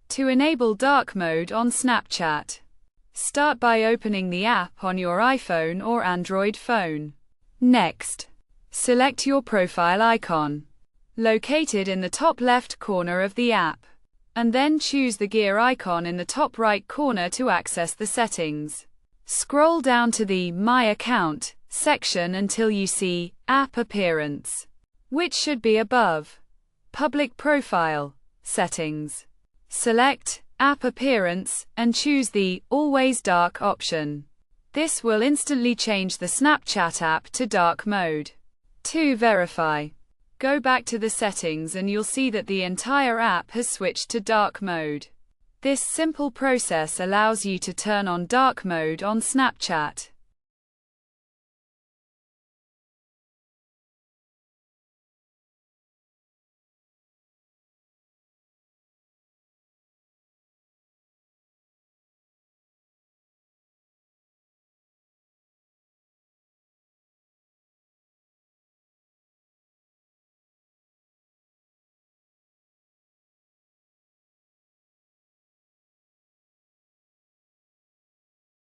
To enable dark mode on Snapchat, start by opening the app on your iPhone or Android phone. Next, select your profile icon, located in the top left corner of the app, and then choose the gear icon in the top right corner to access the settings. Scroll down to the My Account section until you see App Appearance, which should be above Public Profile Settings. Select App Appearance and choose the Always Dark option. This will instantly change the Snapchat app to dark mode. To verify, go back to the settings and you'll see that the entire app has switched to dark mode. This simple process allows you to turn on dark mode on Snapchat.